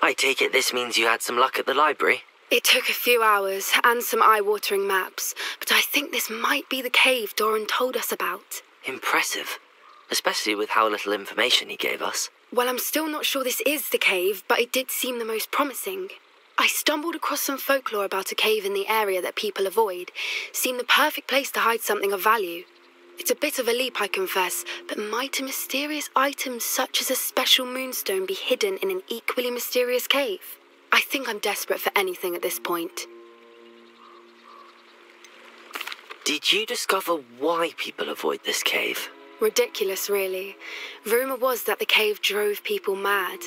I take it this means you had some luck at the library? It took a few hours and some eye-watering maps, but I think this might be the cave Doran told us about. Impressive, especially with how little information he gave us. Well, I'm still not sure this is the cave, but it did seem the most promising. I stumbled across some folklore about a cave in the area that people avoid. Seemed the perfect place to hide something of value. It's a bit of a leap, I confess, but might a mysterious item such as a special moonstone be hidden in an equally mysterious cave? I think I'm desperate for anything at this point. Did you discover why people avoid this cave? Ridiculous, really. Rumour was that the cave drove people mad.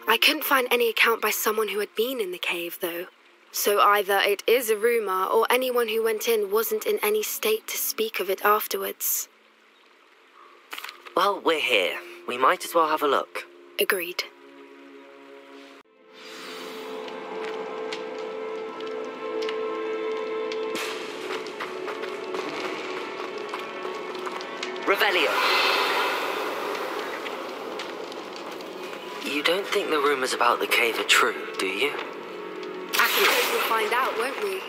I couldn't find any account by someone who had been in the cave, though. So either it is a rumour, or anyone who went in wasn't in any state to speak of it afterwards. Well, we're here. We might as well have a look. Agreed. Revelio. You don't think the rumours about the cave are true, do you? I suppose we'll find out, won't we?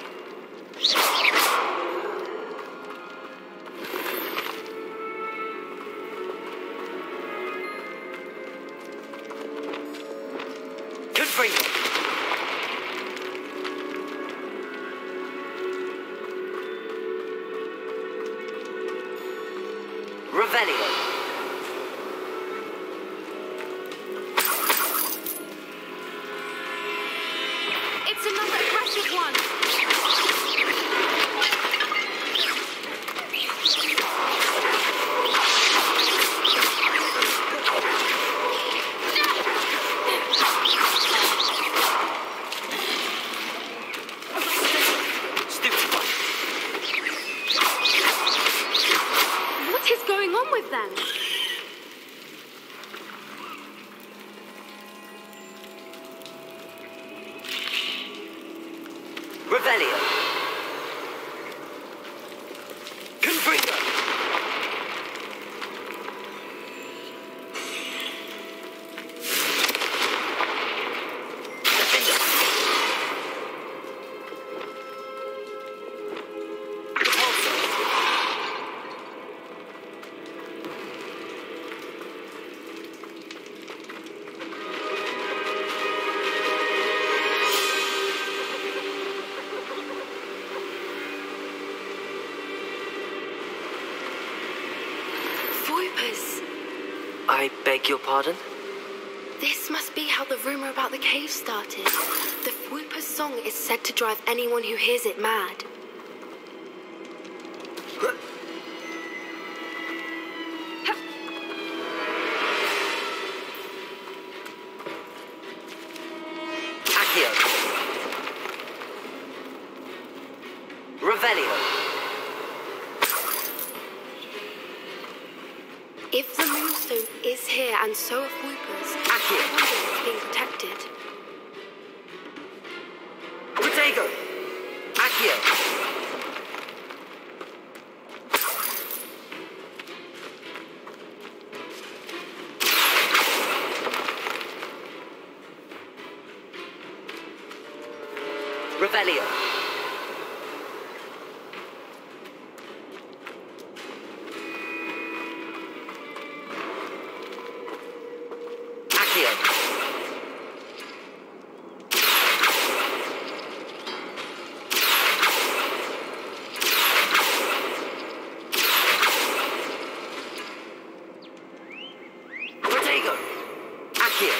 Confringo. Revelio. It's another aggressive one. What is going on with them? Revelio. Confringo. Defender. Repulsor. Voipers. I beg your pardon? This must be how the rumour about the cave started. The Voipers song is said to drive anyone who hears it mad. Accio. Revelio. If the moonstone is here and so are Voipers, I wonder if it's being protected. Protego. Accio. Revelio. Accio. Protego. Accio.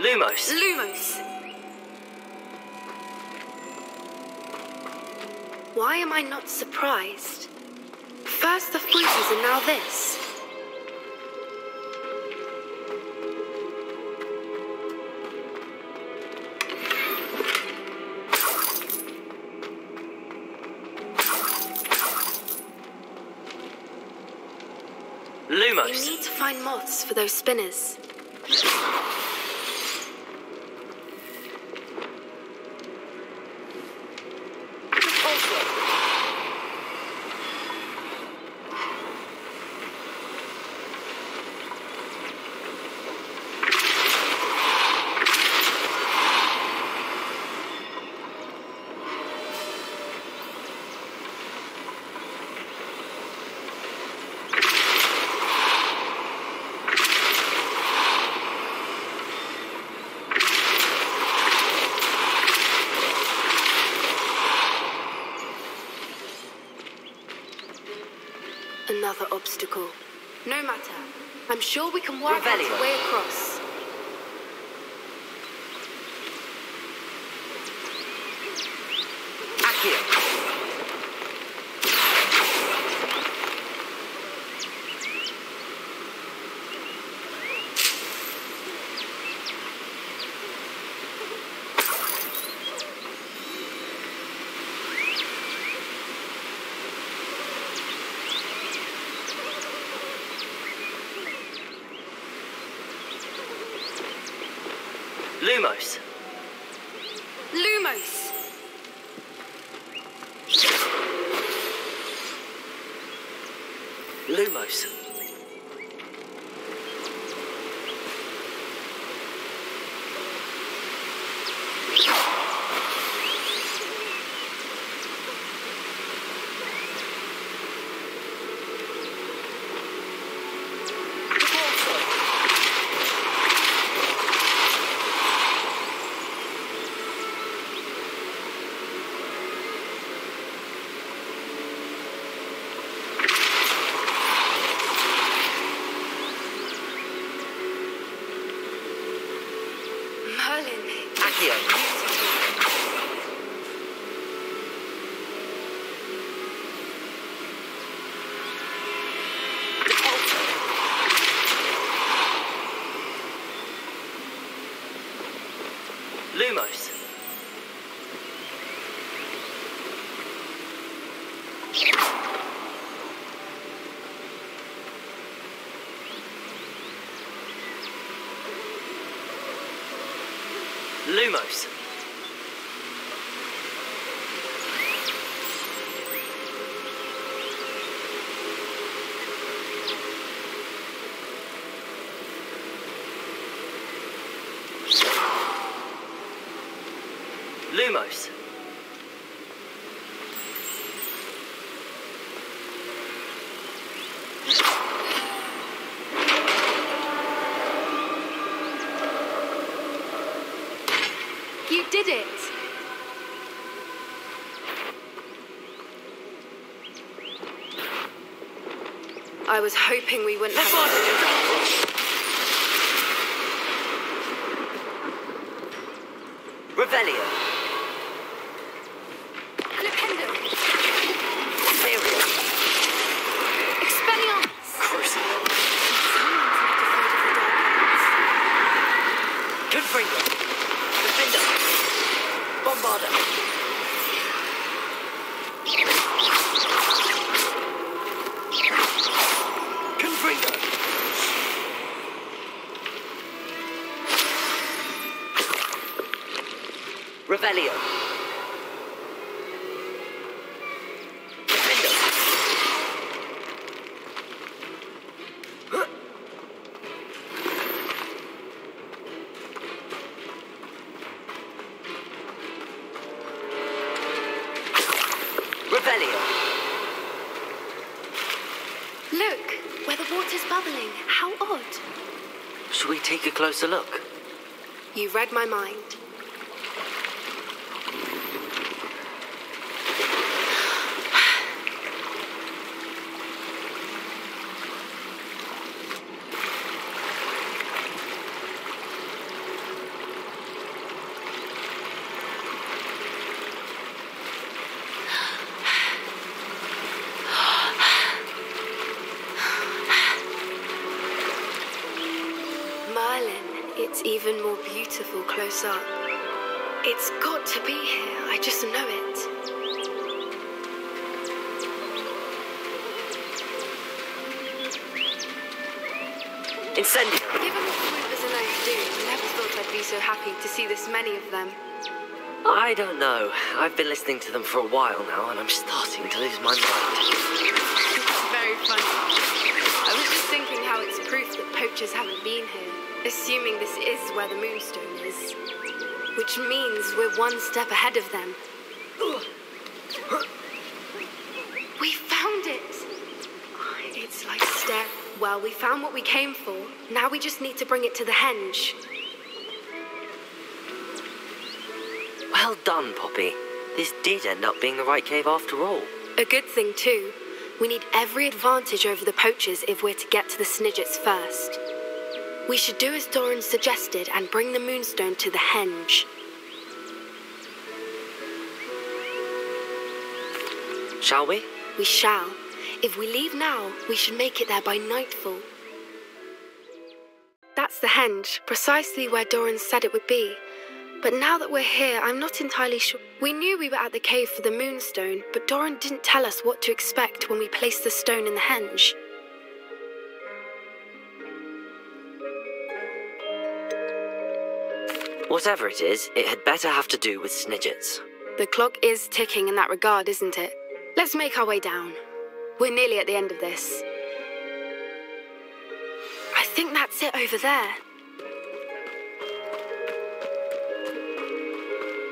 Lumos. Lumos. Why am I not surprised? First the fruities and now this. Lumos. We need to find moths for those spinners. Another obstacle. No matter. I'm sure we can work out a way across. Lumos. Lumos. Lumos. Lumos. Lumos. Lumos. You did it! I was hoping we wouldn't have... Revelio. Flipendo. Serial. Expelliarmus. Crucible. Confringo. Defender. Bombarder. Confringo. Revelio. Defender. Revelio. Look, where the water's bubbling. How odd. Should we take a closer look? You read my mind. It's even more beautiful close up. It's got to be here, I just know it. Incendio! Given the fruit was a nice do, I never thought I'd be so happy to see this many of them. I don't know. I've been listening to them for a while now, and I'm starting to lose my mind. It's very funny. I was just thinking how it's proof that poachers haven't been here, assuming this is where the moonstone is. Which means we're one step ahead of them. We found it! It's like staring. Well, we found what we came for. Now we just need to bring it to the henge. Well done, Poppy. This did end up being the right cave after all. A good thing, too. We need every advantage over the poachers if we're to get to the Snidgets first. We should do as Doran suggested and bring the moonstone to the henge. Shall we? We shall. If we leave now, we should make it there by nightfall. That's the henge, precisely where Doran said it would be. But now that we're here, I'm not entirely sure. We knew we were at the cave for the moonstone, but Doran didn't tell us what to expect when we placed the stone in the henge. Whatever it is, it had better have to do with Snidgets. The clock is ticking in that regard, isn't it? Let's make our way down. We're nearly at the end of this. I think that's it over there.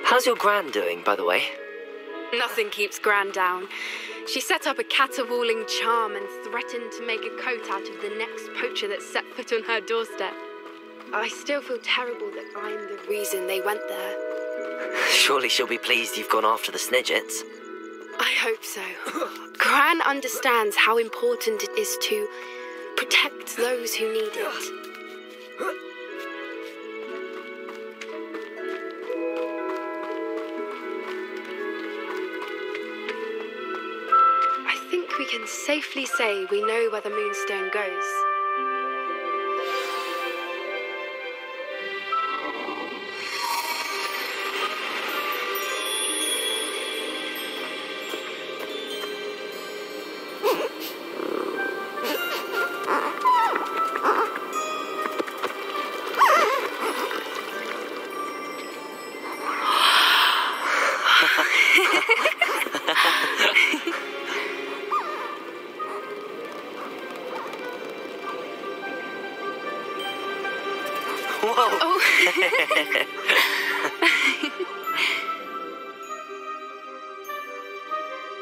How's your Gran doing, by the way? Nothing keeps Gran down. She set up a caterwauling charm and threatened to make a coat out of the next poacher that set foot on her doorstep. I still feel terrible that I'm the reason they went there. Surely she'll be pleased you've gone after the Snidgets. I hope so. Gran understands how important it is to protect those who need it. I think we can safely say we know where the moonstone goes.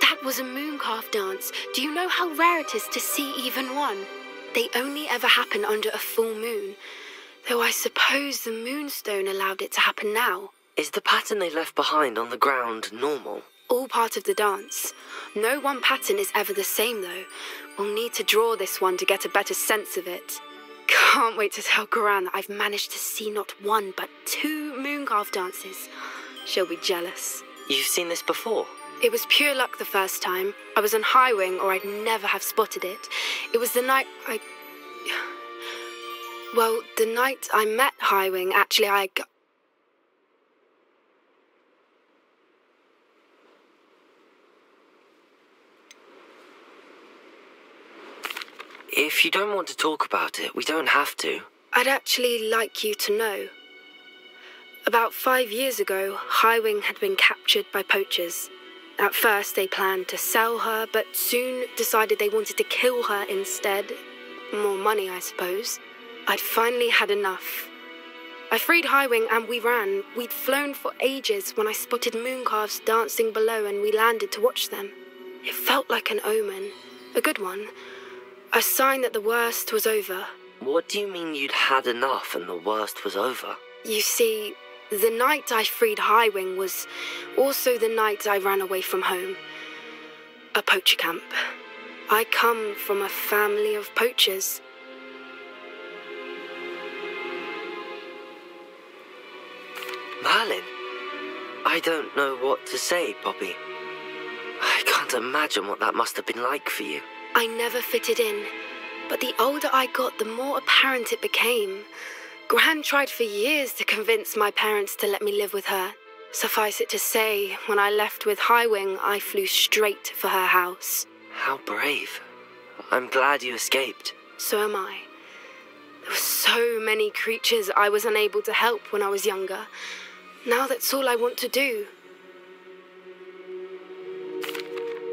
That was a mooncalf dance. Do you know how rare it is to see even one? They only ever happen under a full moon. Though I suppose the moonstone allowed it to happen now. Is the pattern they left behind on the ground normal? All part of the dance. No one pattern is ever the same, though. We'll need to draw this one to get a better sense of it. Can't wait to tell Gran that I've managed to see not one, but 2 mooncalf dances. She'll be jealous. You've seen this before? It was pure luck the first time. I was on High Wing, or I'd never have spotted it. It was the night Well, the night I met High Wing, actually, If you don't want to talk about it, we don't have to. I'd actually like you to know. About 5 years ago, High Wing had been captured by poachers. At first, they planned to sell her, but soon decided they wanted to kill her instead. More money, I suppose. I'd finally had enough. I freed High Wing and we ran. We'd flown for ages when I spotted mooncalves dancing below and we landed to watch them. It felt like an omen. A good one. A sign that the worst was over. What do you mean you'd had enough and the worst was over? You see, the night I freed High Wing was also the night I ran away from home. A poacher camp. I come from a family of poachers. Merlin? I don't know what to say, Poppy. I can't imagine what that must have been like for you. I never fitted in, but the older I got, the more apparent it became. Gran tried for years to convince my parents to let me live with her. Suffice it to say, when I left with Highwing, I flew straight for her house. How brave. I'm glad you escaped. So am I. There were so many creatures I was unable to help when I was younger. Now that's all I want to do.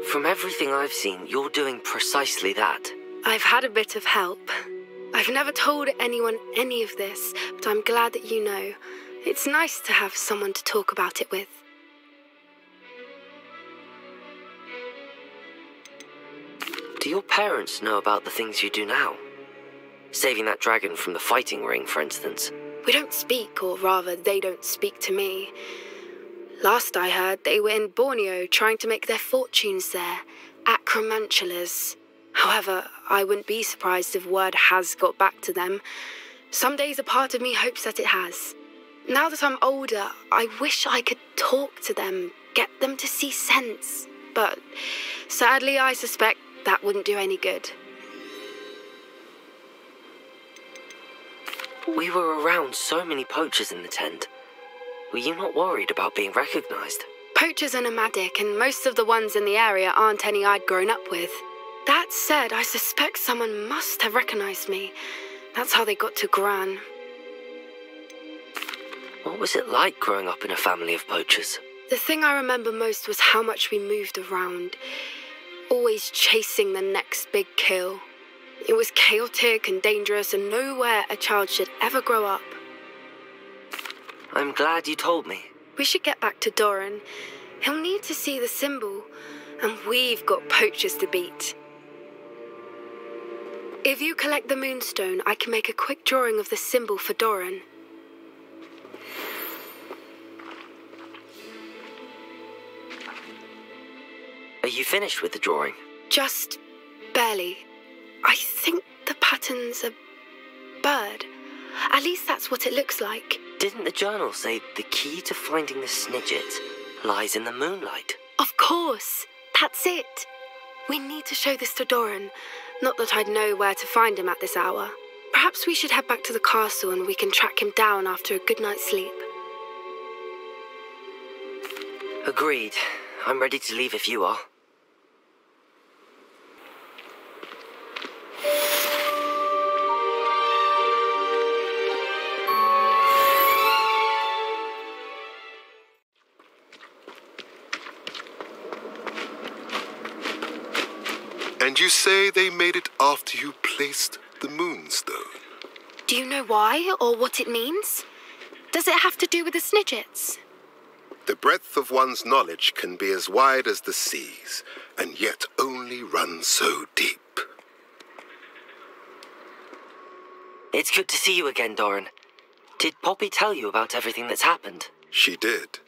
From everything I've seen, you're doing precisely that. I've had a bit of help. I've never told anyone any of this, but I'm glad that you know. It's nice to have someone to talk about it with. Do your parents know about the things you do now? Saving that dragon from the fighting ring, for instance. We don't speak, or rather, they don't speak to me. Last I heard, they were in Borneo trying to make their fortunes there, acromantulas. However, I wouldn't be surprised if word has got back to them. Some days a part of me hopes that it has. Now that I'm older, I wish I could talk to them, get them to see sense. But sadly, I suspect that wouldn't do any good. We were around so many poachers in the tent. Were you not worried about being recognized? Poachers are nomadic, and most of the ones in the area aren't any I'd grown up with. That said, I suspect someone must have recognized me. That's how they got to Gran. What was it like growing up in a family of poachers? The thing I remember most was how much we moved around, always chasing the next big kill. It was chaotic and dangerous, and nowhere a child should ever grow up. I'm glad you told me. We should get back to Doran. He'll need to see the symbol, and we've got poachers to beat. If you collect the moonstone, I can make a quick drawing of the symbol for Doran. Are you finished with the drawing? Just barely. I think the pattern's a bird. At least that's what it looks like. Didn't the journal say the key to finding the Snidget lies in the moonlight? Of course. That's it. We need to show this to Doran. Not that I'd know where to find him at this hour. Perhaps we should head back to the castle and we can track him down after a good night's sleep. Agreed. I'm ready to leave if you are. And you say they made it after you placed the moonstone? Do you know why or what it means? Does it have to do with the Snidgets? The breadth of one's knowledge can be as wide as the seas, and yet only run so deep. It's good to see you again, Doran. Did Poppy tell you about everything that's happened? She did,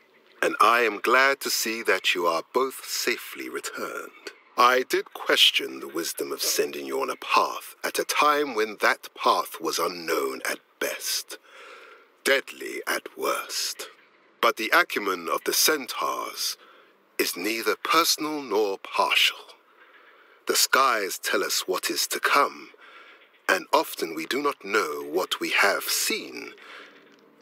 and I am glad to see that you are both safely returned. I did question the wisdom of sending you on a path at a time when that path was unknown at best, deadly at worst. But the acumen of the centaurs is neither personal nor partial. The skies tell us what is to come, and often we do not know what we have seen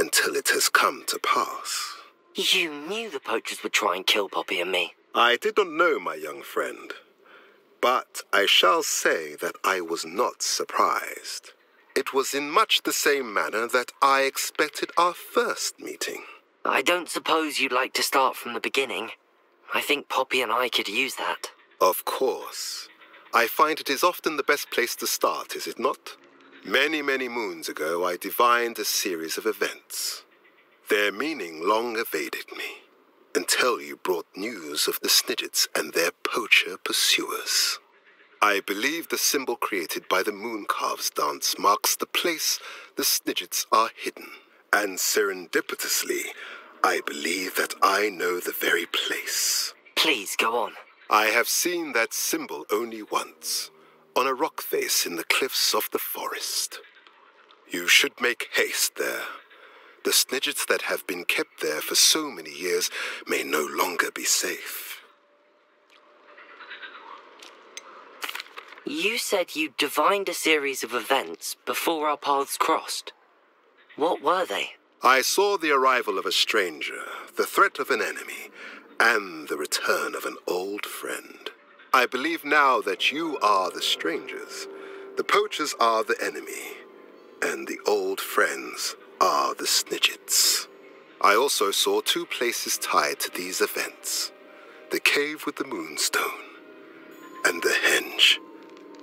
until it has come to pass. You knew the poachers would try and kill Poppy and me. I did not know, my young friend, but I shall say that I was not surprised. It was in much the same manner that I expected our first meeting. I don't suppose you'd like to start from the beginning. I think Poppy and I could use that. Of course. I find it is often the best place to start, is it not? Many, many moons ago, I divined a series of events. Their meaning long evaded me, until you brought news of the Snidgets and their poacher pursuers. I believe the symbol created by the Mooncalves dance marks the place the Snidgets are hidden. And serendipitously, I believe that I know the very place. Please, go on. I have seen that symbol only once, on a rock face in the cliffs of the forest. You should make haste there. The Snidgets that have been kept there for so many years may no longer be safe. You said you divined a series of events before our paths crossed. What were they? I saw the arrival of a stranger, the threat of an enemy, and the return of an old friend. I believe now that you are the strangers, the poachers are the enemy, and the old friends are the snidgets. I also saw two places tied to these events: the cave with the moonstone and the henge.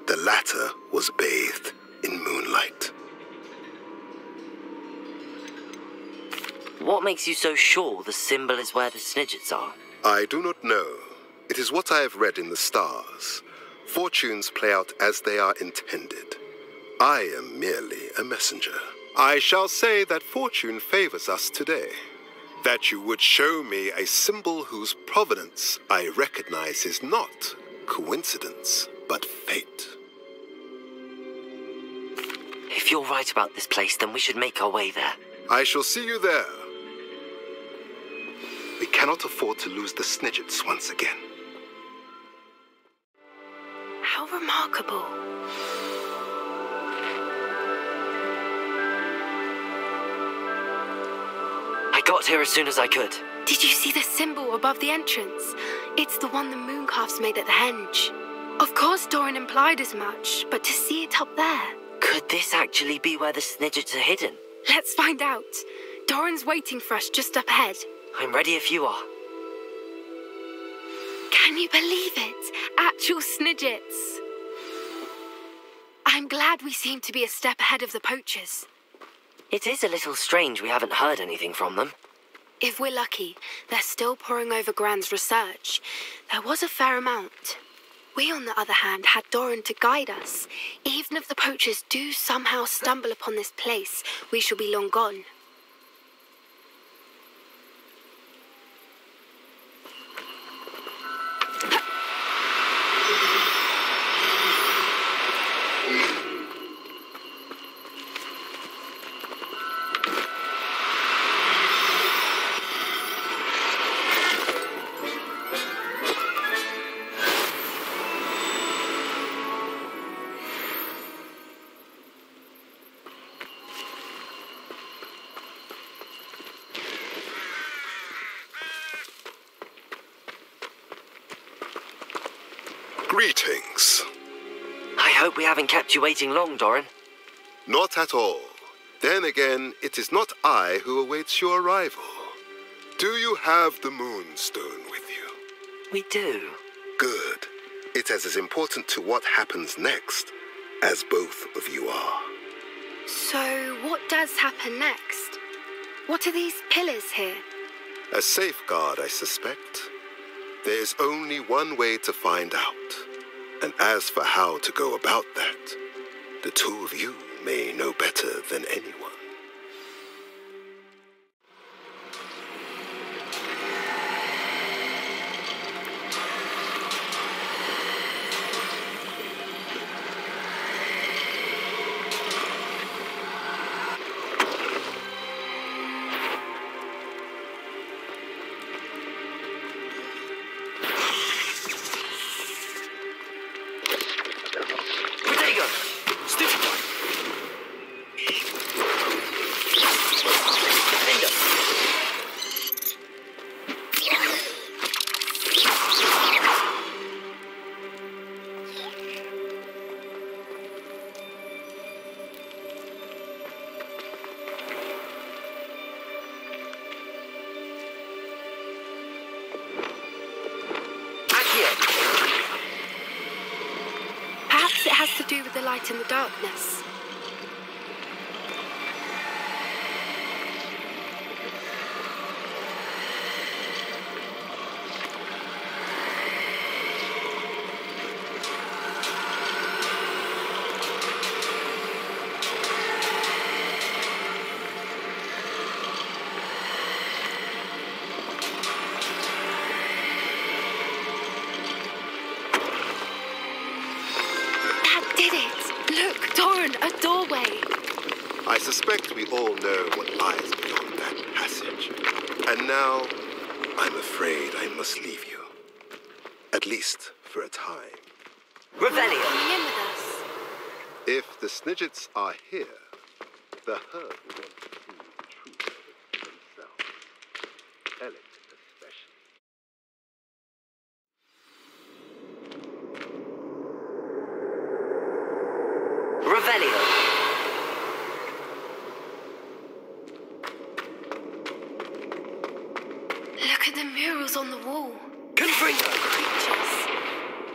The latter was bathed in moonlight. What makes you so sure the symbol is where the snidgets are? I do not know. It is what I have read in the stars. Fortunes play out as they are intended. I am merely a messenger. I shall say that fortune favors us today. That you would show me a symbol whose provenance I recognize is not coincidence, but fate. If you're right about this place, then we should make our way there. I shall see you there. We cannot afford to lose the snidgets once again. How remarkable. I got here as soon as I could. Did you see the symbol above the entrance? It's the one the mooncalves made at the henge. Of course Doran implied as much, but to see it up there... Could this actually be where the snidgets are hidden? Let's find out. Doran's waiting for us just up ahead. I'm ready if you are. Can you believe it? Actual snidgets. I'm glad we seem to be a step ahead of the poachers. It is a little strange we haven't heard anything from them. If we're lucky, they're still poring over Gran's research. There was a fair amount. We, on the other hand, had Doran to guide us. Even if the poachers do somehow stumble upon this place, we shall be long gone. Greetings. I hope we haven't kept you waiting long, Doran. Not at all. Then again, it is not I who awaits your arrival. Do you have the moonstone with you? We do. Good. It is as important to what happens next as both of you are. So, what does happen next? What are these pillars here? A safeguard, I suspect. There is only one way to find out. And as for how to go about that, the two of you may know better than anyone. Perhaps it has to do with the light in the darkness. A doorway. I suspect we all know what lies beyond that passage. And now, I'm afraid I must leave you. At least for a time. Revelio! Come in with us. If the snidgets are here, the herd will want to Look at the murals on the wall. Confringo! Creatures.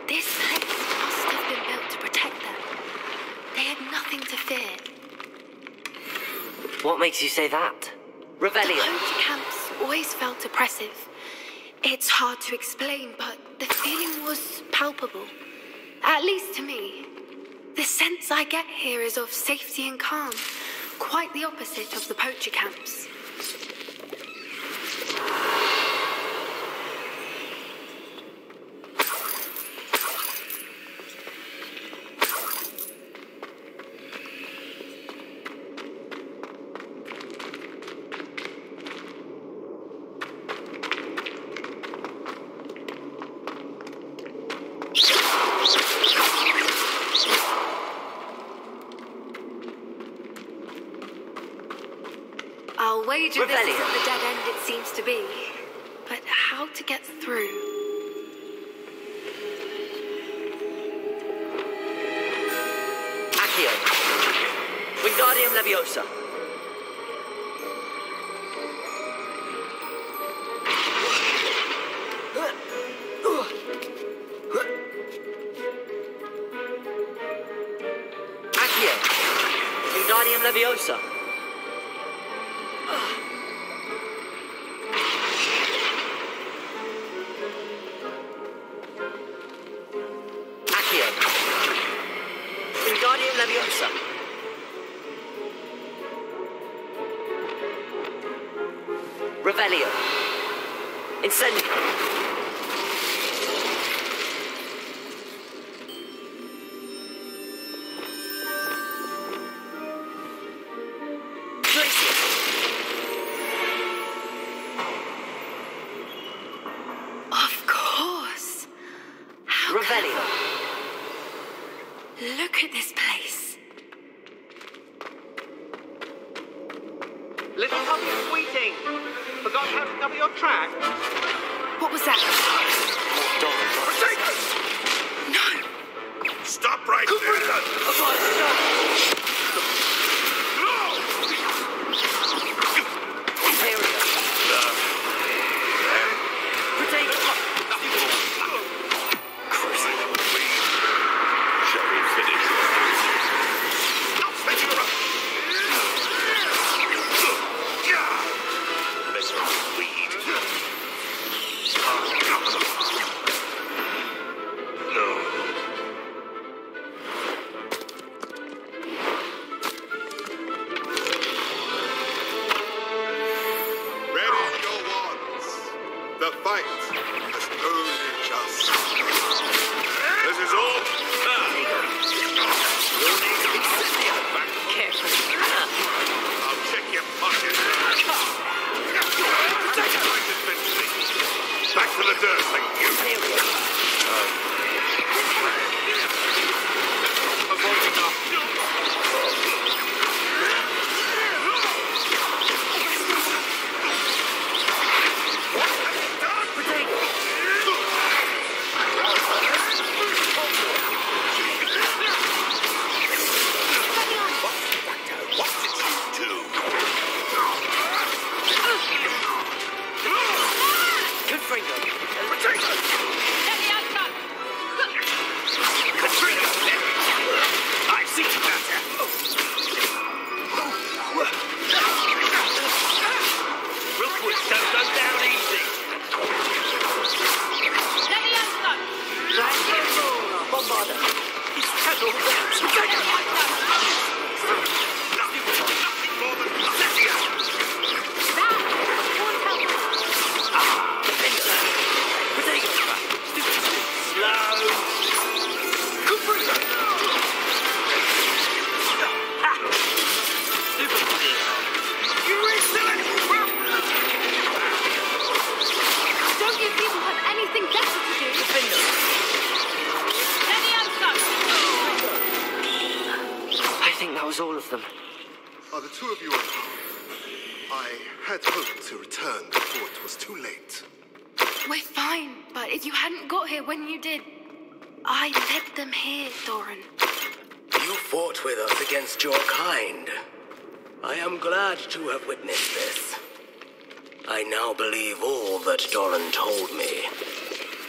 This place must have been built to protect them. They had nothing to fear. What makes you say that? The Revelio. poacher camps always felt oppressive. It's hard to explain, but the feeling was palpable. At least to me. The sense I get here is of safety and calm. Quite the opposite of the poacher camps. I'll wager this Revelio. isn't the dead end it seems to be. But how to get through? Accio. Wingardium Leviosa. Accio. Wingardium Leviosa. Accio. Wingardium Leviosa. Revelio. Incendio. Glacier. Of course. How Revelio. Look at this place. Little puppy squeaking. Forgot how to cover your track? What was that? No. Stop right there! Shall we finish? Stop spinning around! Mess around with weed. No. Ready your wands. The fight has only just. This is all. You'll need to be back. Carefully. I'll check your pockets. Back to the dirt, thank you. Avoiding off. What's it you do? Confringo. I see you better. Rookwood don't go down easy. Bombarda. He's casual down. Nothing more than pathetic. Don't you people have anything better to do? I think that was all of them. Are the two of you alone? I had hoped to return before it was too late. We're fine, but if you hadn't got here when you did, I led them here, Doran. You fought with us against your kind. I am glad to have witnessed this. I now believe all that Doran told me.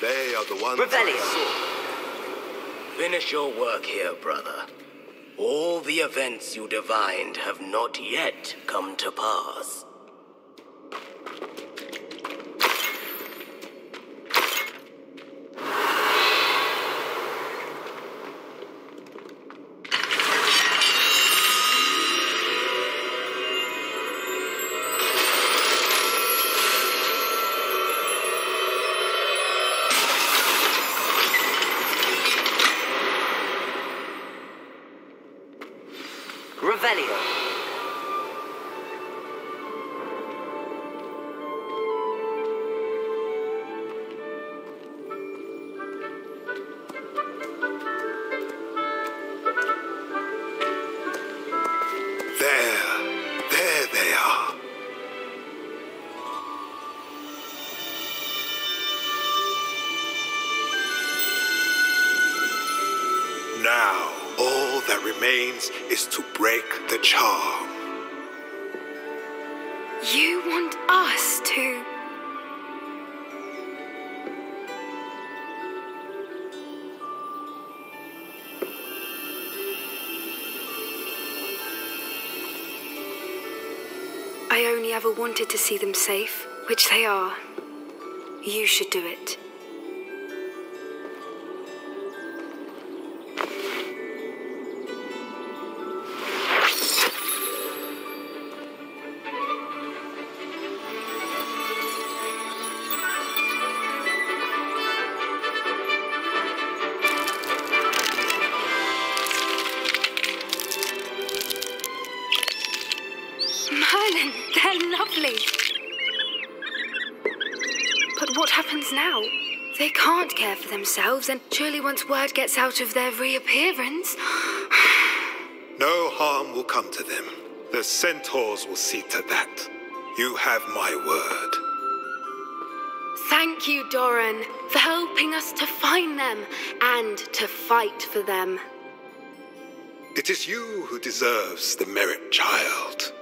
They are the ones Revelio. I saw. Finish your work here, brother. All the events you divined have not yet come to pass. Revelio. There they are. Now, all that remains is to break the charm. You want us to... I only ever wanted to see them safe, which they are. You should do it. Merlin, they're lovely. But what happens now? They can't care for themselves, and surely once word gets out of their reappearance... No harm will come to them. The centaurs will see to that. You have my word. Thank you, Doran, for helping us to find them and to fight for them. It is you who deserves the merit, child.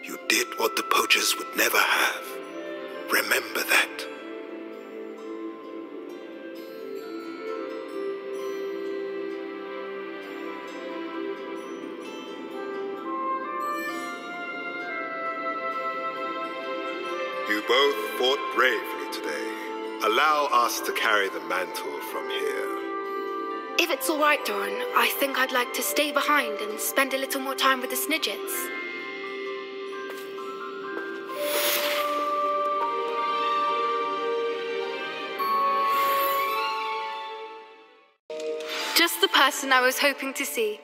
You did what the poachers would never have. Remember that. You both fought bravely today. Allow us to carry the mantle from here. If it's all right, Doran, I think I'd like to stay behind and spend a little more time with the Snidgets. Just the person I was hoping to see.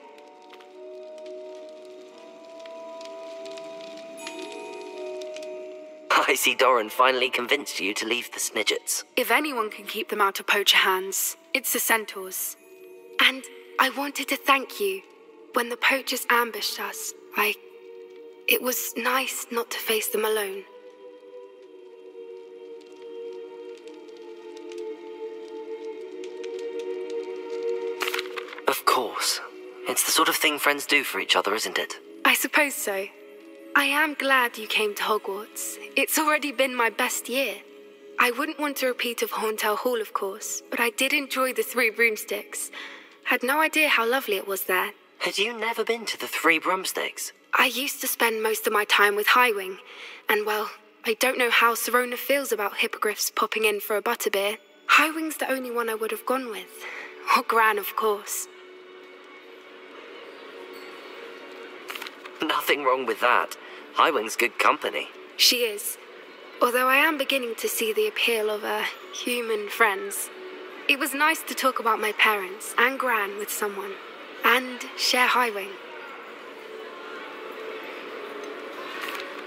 I see Doran finally convinced you to leave the Snidgets. If anyone can keep them out of poacher hands, it's the centaurs. And I wanted to thank you. When the poachers ambushed us, it was nice not to face them alone. Of course. It's the sort of thing friends do for each other, isn't it? I suppose so. I am glad you came to Hogwarts. It's already been my best year. I wouldn't want a repeat of Hauntel Hall, of course, but I did enjoy the Three Broomsticks. Had no idea how lovely it was there. Had you never been to the Three Broomsticks? I used to spend most of my time with Highwing, and well, I don't know how Serona feels about hippogriffs popping in for a butterbeer. Highwing's the only one I would have gone with. Or Gran, of course. Nothing wrong with that. Highwing's good company. She is. Although I am beginning to see the appeal of human friends. It was nice to talk about my parents and Gran with someone. And share Highwing.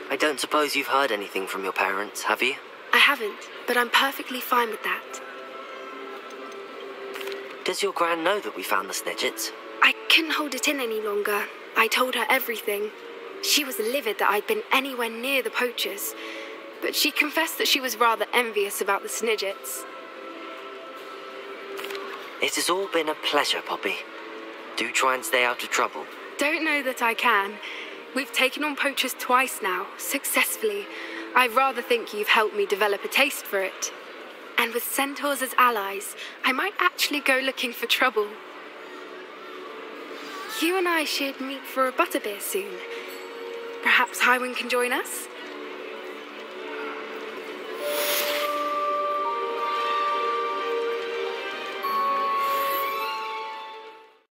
I don't suppose you've heard anything from your parents, have you? I haven't, but I'm perfectly fine with that. Does your Gran know that we found the Snidgets? I couldn't hold it in any longer. I told her everything. She was livid that I'd been anywhere near the poachers, but she confessed that she was rather envious about the Snidgets. It has all been a pleasure, Poppy. Do try and stay out of trouble. Don't know that I can. We've taken on poachers twice now, successfully. I rather think you've helped me develop a taste for it. And with centaurs as allies, I might actually go looking for trouble. You and I should meet for a butterbeer soon. Perhaps Highwind can join us?